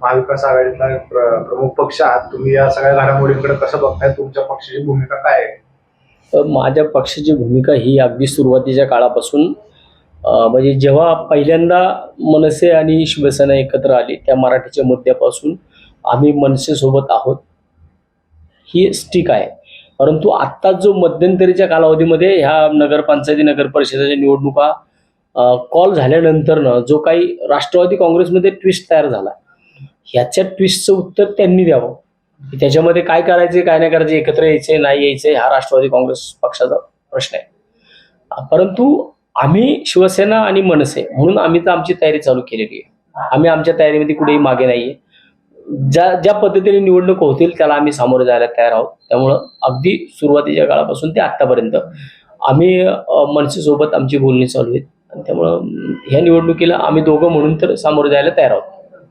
महाविकास आघाडीतला प्रमुख पक्ष आहात, तुम्ही या सगळ्या घडामोडींकडे कसं बघताय? तुमच्या पक्षाची भूमिका काय आहे? तर माझ्या पक्षाची भूमिका ही अगदी सुरुवातीच्या काळापासून म्हणजे जेव्हा पहिल्यांदा मनसे आणि शिवसेना एकत्र आली त्या मराठीच्या मुद्द्यापासून आम्ही मनसेसोबत आहोत ही स्टिक आहे. परंतु आत्ता जो मध्यंतरीच्या कालावधीमध्ये ह्या नगरपंचायती नगर परिषदेच्या निवडणुका कॉल झाल्यानंतरनं जो काही राष्ट्रवादी काँग्रेसमध्ये ट्विस्ट तयार झाला, ह्याच्या ट्विस्टचं उत्तर त्यांनी द्यावं. त्याच्यामध्ये काय करायचे काय नाही करायचे, एकत्र यायचे नाही यायचे, हा राष्ट्रवादी काँग्रेस पक्षाचा प्रश्न आहे. परंतु आम्ही शिवसेना आणि मनसे म्हणून आम्ही तर आमची तयारी चालू केलेली आहे. आम्ही आमच्या तयारीमध्ये कुठेही मागे नाहीये. ज्या पद्धतीने निवडणूक होतील त्याला आम्ही सामोरे जायला तयार आहोत. त्यामुळं अगदी सुरुवातीच्या काळापासून ते आत्तापर्यंत आम्ही मनसेसोबत आमची बोलणी चालू आहेत. आणि त्यामुळं ह्या निवडणुकीला आम्ही दोघं म्हणून तर सामोरे जायला तयार आहोत.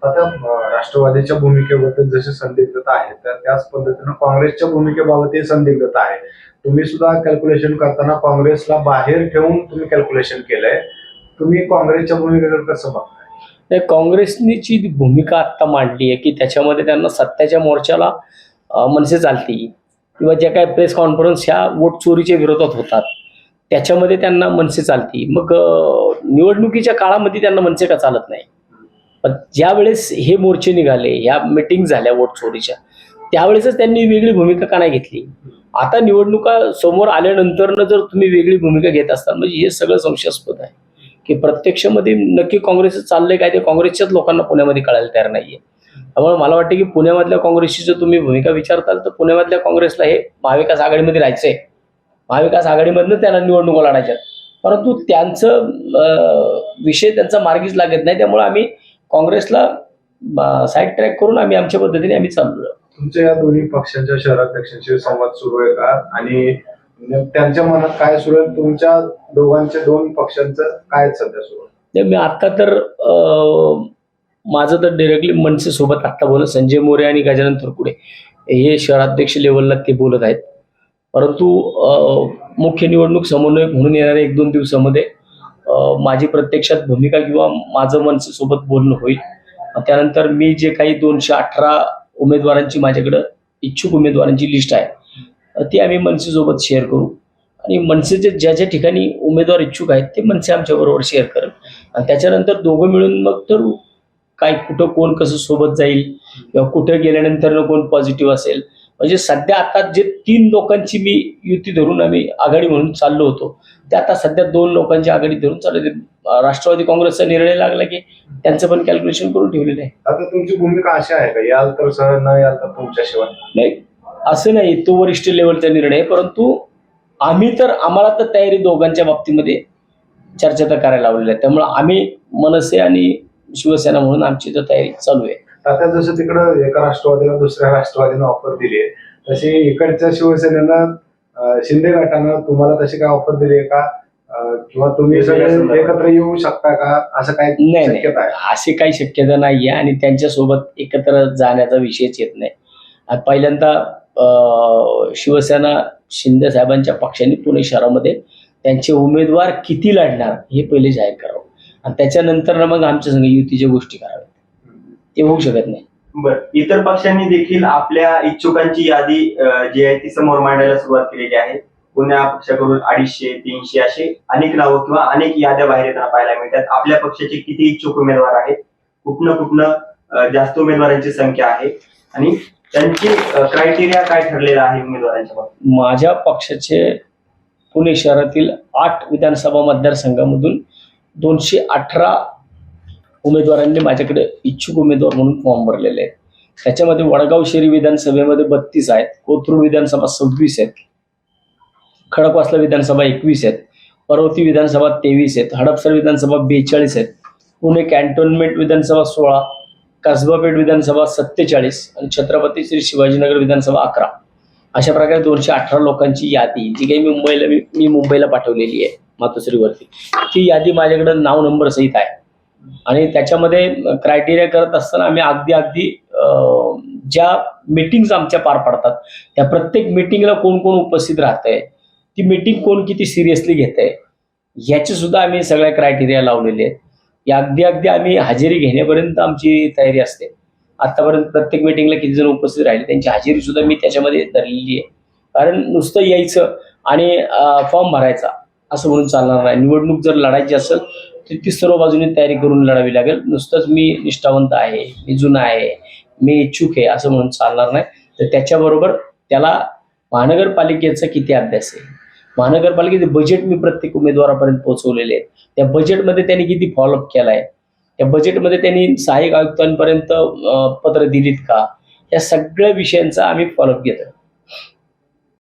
आता राष्ट्रवादीच्या भूमिकेबद्दल जशी संदिग्धता आहे तर त्याच पद्धतीनं काँग्रेसच्या भूमिकेबाबतही संदिग्धता आहे. तुम्ही सुद्धा कॅल्क्युलेशन करताना काँग्रेसला बाहेर ठेवून तुम्ही कॅल्क्युलेशन केलंय. तुम्ही काँग्रेसच्या भूमिकेकडे कसं बघताय? नाही, काँग्रेसनी जी भूमिका आत्ता मांडली आहे की त्याच्यामध्ये त्यांना सत्याच्या मोर्चाला मनसे चालती किंवा ज्या काही प्रेस कॉन्फरन्स ह्या वोट चोरीच्या विरोधात होतात त्याच्यामध्ये त्यांना मनसे चालती. मग निवडणुकीच्या काळामध्ये त्यांना मनसे का चालत नाही? पण ज्या वेळेस हे मोर्चे निघाले, ह्या मिटिंग झाल्या वोट चोरीच्या, त्यावेळेसच त्यांनी वेगळी भूमिका का नाही घेतली? आता निवडणुका समोर आल्यानंतर जर तुम्ही वेगळी भूमिका घेत असता म्हणजे हे सगळं संशयास्पद आहे की प्रत्यक्षामध्ये नक्की काँग्रेसचं चाललंय काय ते काँग्रेसच्याच लोकांना पुण्यामध्ये कळायला तयार नाहीये. त्यामुळे मला वाटतं की पुण्यामधल्या काँग्रेसची जर तुम्ही भूमिका विचारताल तर पुण्यामधल्या काँग्रेसला हे महाविकास आघाडीमध्ये राहायचंय. महाविकास आघाडीमधनं त्यांना निवडणुका लढायच्या, परंतु त्यांचं विषय त्यांचा मार्गीच लागत नाही. त्यामुळे आम्ही काँग्रेसला साईड ट्रॅक करून आम्ही आमच्या पद्धतीने आम्ही चाललो. तुमच्या या दोन्ही पक्षांच्या शहराध्यक्षांशी संवाद सुरू आहे का? आणि त्यांच्या मनात काय सुरू आहे? तुमच्या दोघांच्या दोन पक्षांचं काय सध्या सुरू आहे? मी आता तर माझं तर डिरेक्टली मनसे सोबत आत्ता बोलत संजय मोरे आणि गजानन थरपुडे हे शहराध्यक्ष लेवलला ते बोलत आहेत. परंतु मुख्य निवडणूक समन्वयक म्हणून येणाऱ्या 1-2 दिवसामध्ये माझी प्रत्यक्षात भूमिका किंवा माझं मनसे सोबत बोलणं होईल. त्यानंतर मी जे काही 218 उमेदवारांची माझ्याकडं इच्छुक उमेदवारांची लिस्ट आहे ती आम्ही मनसेसोबत शेअर करू आणि मनसेचे ज्या ज्या ठिकाणी उमेदवार इच्छुक आहेत ते मनसे आमच्याबरोबर शेअर करेल आणि त्याच्यानंतर दोघं मिळून मग ठरवू काय कुठं कोण कसं सोबत जाईल किंवा कुठं गेल्यानंतर कोण पॉझिटिव्ह असेल. म्हणजे सध्या आता जे 3 लोकांची मी युती धरून आम्ही आघाडी म्हणून चाललो होतो ते आता सध्या 2 लोकांची आघाडी धरून चालले. राष्ट्रवादी काँग्रेसचा निर्णय लागला की त्यांचं पण कॅल्क्युलेशन करून ठेवलेलं आहे. आता तुमची भूमिका अशी आहे का याल तर सह न याल तर तुमच्याशिवाय? नाही, असं नाही, तो वरिष्ठ लेवलचा निर्णय आहे. परंतु आम्ही तर आम्हाला तर तयारी दोघांच्या बाबतीमध्ये चर्चा तर करायला लावलेली आहे. त्यामुळे आम्ही मनसे आणि शिवसेना म्हणून आमची तर तयारी चालू आहे. आता जसं तिकडं एका राष्ट्रवादीला दुसऱ्या राष्ट्रवादीनं ऑफर दिली आहे तशी इकडच्या शिवसेनेनं शिंदे गटानं तुम्हाला तशी काय ऑफर दिली आहे का? किंवा तुम्ही सगळे एकत्र येऊ शकता का? असं काय शक्यता आहे? अशी काही शक्यता नाहीये आणि त्यांच्यासोबत एकत्र जाण्याचा विषयच येत नाही. पहिल्यांदा शिवसेना शिंदे साहेबांच्या पक्षाने पुणे शहरामध्ये त्यांचे उमेदवार किती लढणार हे पहिले जाहीर करावं आणि त्याच्यानंतर मग आमच्या संग युतीच्या गोष्टी कराव्यात. ते होऊ शकत नाही. बरं, इतर पक्षांनी देखील आपल्या इच्छुकांची यादी जी आहे ती समोर मांडायला सुरुवात केलेली आहे. पुण्या पक्षाकडून 250-300 असे अनेक नावं किंवा अनेक याद्या बाहेर येताना पाहायला मिळतात. आपल्या पक्षाचे किती इच्छुक उमेदवार आहेत, कुठनं जास्त उमेदवारांची संख्या आहे आणि त्यांची क्रायटेरिया काय ठरलेला आहे उमेदवारांच्या बाबतीत? माझ्या पक्षाचे पुणे शहरातील 8 विधानसभा मतदारसंघामधून 218 उमेदवारांनी माझ्याकडे इच्छुक उमेदवार म्हणून फॉर्म भरलेले आहेत. त्याच्यामध्ये वडगाव शहरी विधानसभेमध्ये 32 आहेत, कोथरूड विधानसभा 26 आहेत, खडकवासला विधानसभा 21 आहेत, पर्वती विधानसभा 23 आहेत, हडपसर विधानसभा 42 आहेत, पुणे कॅन्टोन्मेंट विधानसभा 16, कसबापेठ विधानसभा 47 आणि छत्रपती श्री शिवाजीनगर विधानसभा 11. अशा प्रकारे 218 लोकांची यादी जी काही मी मुंबईला पाठवलेली आहे मातोश्रीवरती, ती यादी माझ्याकडे नाव नंबर सहित आहे. आणि त्याच्यामध्ये क्रायटेरिया करत असताना आम्ही अगदी ज्या मीटिंग्स आमच्या पार पडतात त्या प्रत्येक मीटिंगला कोण कोण उपस्थित राहतंय, ती मीटिंग कोण किती सिरियसली घेतंय याची सुद्धा आम्ही सगळ्या क्रायटेरिया लावलेले आहेत. या अगदी आम्ही हजेरी घेण्यापर्यंत आमची तयारी असते. आतापर्यंत प्रत्येक मीटिंगला किती जण उपस्थित राहिले त्यांची हजेरी सुद्धा मी त्याच्यामध्ये धरलेली आहे. कारण नुसतं यायचं आणि फॉर्म भरायचा असं म्हणून चालणार नाही. निवडणूक जर लढायची असेल तर ती सर्व बाजूने तयारी करून लढावी लागेल. नुसतंच मी निष्ठावंत आहे, मी जुना आहे, मी इच्छुक आहे असं म्हणून चालणार नाही. तर त्याच्याबरोबर त्याला महानगरपालिकेचा किती अभ्यास आहे, महानगरपालिकेचे बजेट मी प्रत्येक उमेदवारापर्यंत पोहोचवलेले आहे, त्या बजेटमध्ये त्यांनी किती फॉलोअप केला आहे, त्या बजेटमध्ये त्यांनी सहाय्यक आयुक्तांपर्यंत पत्र दिलीत का, या सगळ्या विषयांचा आम्ही फॉलोअप घेतो.